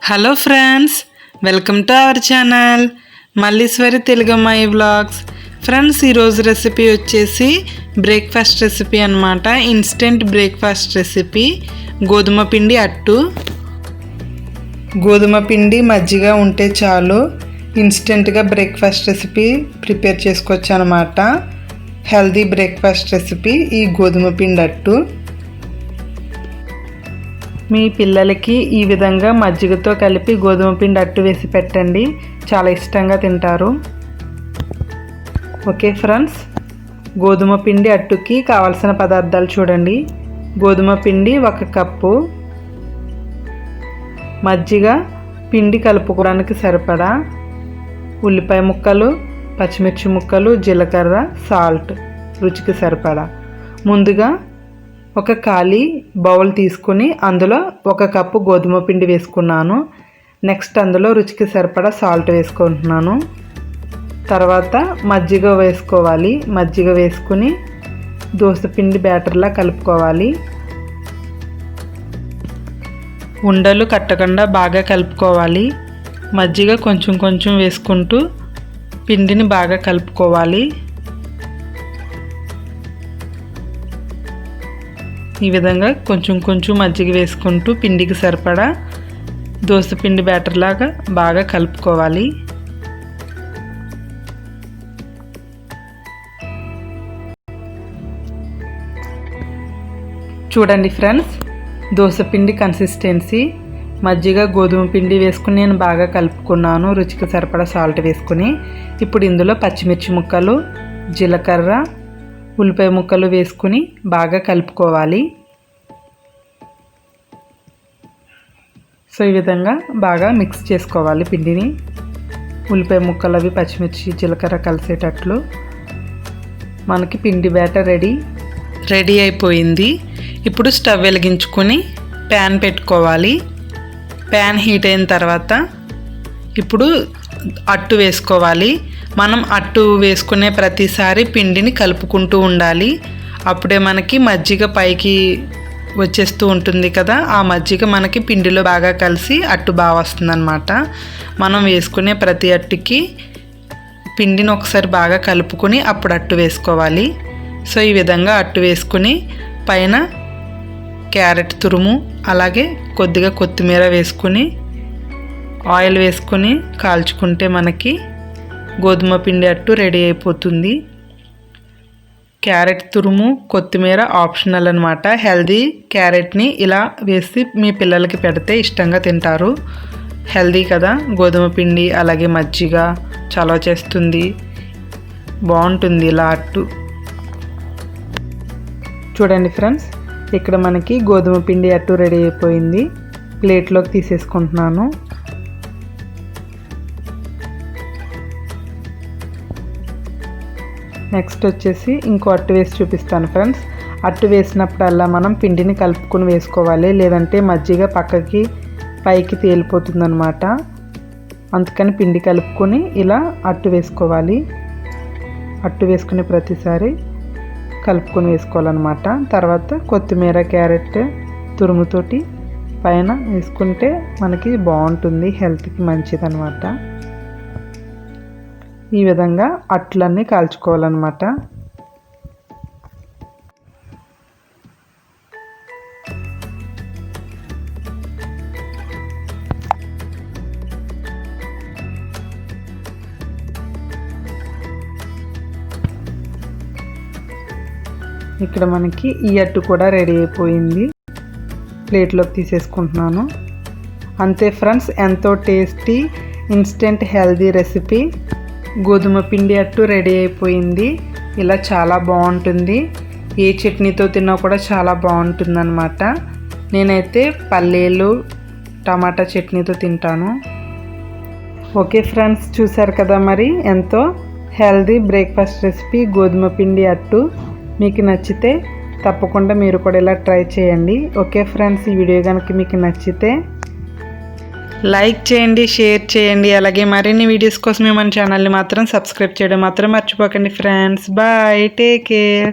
Hello friends, welcome to our channel malliswariteluguammyivlogs. Friends, ఈరోజు recipe వచ్చేసి breakfast recipe అన్నమాట. Instant breakfast recipe గోధుమ పిండి అట్టు. గోధుమ పిండి మజ్జిగ ఉంటే చాలు ఇన్స్టెంట్గా బ్రేక్ఫాస్ట్ రెసిపీ ప్రిపేర్ చేసుకోవచ్చు అన్నమాట. హెల్దీ బ్రేక్ఫాస్ట్ రెసిపీ ఈ గోధుమ పిండి అట్టు. మీ పిల్లలకి ఈ విధంగా మజ్జిగతో కలిపి గోధుమ పిండి అట్టు వేసి పెట్టండి, చాలా ఇష్టంగా తింటారు. ఓకే ఫ్రెండ్స్, గోధుమ పిండి అట్టుకి కావాల్సిన పదార్థాలు చూడండి. గోధుమ పిండి 1 కప్పు, మజ్జిగ పిండి కలుపుకోవడానికి సరిపడా, ఉల్లిపాయ ముక్కలు, పచ్చిమిర్చి ముక్కలు, జీలకర్ర, సాల్ట్ రుచికి సరిపడా. ముందుగా ఒక ఖాళీ బౌల్ తీసుకుని అందులో 1 కప్పు గోధుమ పిండి వేసుకున్నాను. నెక్స్ట్ అందులో రుచికి సరిపడా సాల్ట్ వేసుకుంటున్నాను. తర్వాత మజ్జిగ వేసుకోవాలి. మజ్జిగ వేసుకుని దోసపిండి బ్యాటర్లా కలుపుకోవాలి. ఉండలు కట్టకుండా బాగా కలుపుకోవాలి. మజ్జిగ కొంచెం కొంచెం వేసుకుంటూ పిండిని బాగా కలుపుకోవాలి. ఈ విధంగా కొంచెం కొంచెం మజ్జిగ వేసుకుంటూ పిండికి సరిపడా దోసపిండి బ్యాటర్ లాగా బాగా కలుపుకోవాలి. చూడండి ఫ్రెండ్స్, దోసపిండి కన్సిస్టెన్సీ. మజ్జిగ గోధుమ పిండి వేసుకుని నేను బాగా కలుపుకున్నాను, రుచికి సరిపడా సాల్ట్ వేసుకుని. ఇప్పుడు ఇందులో పచ్చిమిర్చి ముక్కలు, జీలకర్ర, ఉల్లిపాయ ముక్కలు వేసుకుని బాగా కలుపుకోవాలి. సో ఈ విధంగా బాగా మిక్స్ చేసుకోవాలి పిండిని. ఉల్లిపాయ ముక్కలు అవి పచ్చిమిర్చి జీలకర్ర కలిసేటట్లు. మనకి పిండి బ్యాటర్ రెడీ అయిపోయింది. ఇప్పుడు స్టవ్ వెలిగించుకొని ప్యాన్ పెట్టుకోవాలి. ప్యాన్ హీట్ అయిన తర్వాత ఇప్పుడు అట్టు వేసుకోవాలి. మనం అట్టు వేసుకునే ప్రతిసారి పిండిని కలుపుకుంటూ ఉండాలి. అప్పుడే మనకి మజ్జిగ పైకి వచ్చేస్తూ ఉంటుంది కదా, ఆ మజ్జిగ మనకి పిండిలో బాగా కలిసి అట్టు బాగా వస్తుంది అన్నమాట. మనం వేసుకునే ప్రతి అట్టుకి పిండిని ఒకసారి బాగా కలుపుకొని అప్పుడు అట్టు వేసుకోవాలి. సో ఈ విధంగా అట్టు వేసుకుని పైన క్యారెట్ తురుము, అలాగే కొద్దిగా కొత్తిమీర వేసుకుని ఆయిల్ వేసుకొని కాల్చుకుంటే మనకి గోధుమ పిండి అట్టు రెడీ అయిపోతుంది. క్యారెట్ తురుము, కొత్తిమీర ఆప్షనల్ అనమాట. హెల్దీ క్యారెట్ని ఇలా వేసి మీ పిల్లలకి పెడితే ఇష్టంగా తింటారు. హెల్దీ కదా, గోధుమ పిండి అలాగే మజ్జిగ చలవ చేస్తుంది, బాగుంటుంది ఇలా అట్టు. చూడండి ఫ్రెండ్స్, ఇక్కడ మనకి గోధుమ పిండి అట్టు రెడీ అయిపోయింది. ప్లేట్లోకి తీసేసుకుంటున్నాను. నెక్స్ట్ వచ్చేసి ఇంకో అట్టు వేసి చూపిస్తాను ఫ్రెండ్స్. అట్టు వేసినప్పుడల్లా మనం పిండిని కలుపుకొని వేసుకోవాలి, లేదంటే మజ్జిగ పైకి తేలిపోతుంది అనమాట. అందుకని పిండి కలుపుకొని ఇలా అట్టు వేసుకోవాలి. అట్టు వేసుకునే ప్రతిసారి కలుపుకొని వేసుకోవాలన్నమాట. తర్వాత కొత్తిమీర, క్యారెట్ తురుముతోటి పైన వేసుకుంటే మనకి బాగుంటుంది, హెల్త్కి మంచిదన్నమాట. ఈ విధంగా అట్లన్నీ కాల్చుకోవాలన్నమాట. ఇక్కడ మనకి ఈ అట్టు కూడా రెడీ అయిపోయింది. ప్లేట్లోకి తీసేసుకుంటున్నాను. అంతే ఫ్రెండ్స్, ఎంతో టేస్టీ ఇన్స్టెంట్ హెల్దీ రెసిపీ గోధుమ పిండి అట్టు రెడీ అయిపోయింది. ఇలా చాలా బాగుంటుంది. ఏ చట్నీతో తిన్నా కూడా చాలా బాగుంటుంది అన్నమాట. నేనైతే పల్లీలు టమాటా చట్నీతో తింటాను. ఓకే ఫ్రెండ్స్, చూసారు కదా మరి ఎంతో హెల్దీ బ్రేక్ఫాస్ట్ రెసిపీ గోధుమ పిండి అట్టు. మీకు నచ్చితే తప్పకుండా మీరు కూడా ఇలా ట్రై చేయండి. ఓకే ఫ్రెండ్స్, ఈ వీడియో కనుక మీకు నచ్చితే లైక్ చేయండి, షేర్ చేయండి. అలాగే మరిన్ని వీడియోస్ కోసం మన ఛానల్ని మాత్రం సబ్స్క్రైబ్ చేయడం మాత్రం మర్చిపోకండి ఫ్రెండ్స్. Bye, take care.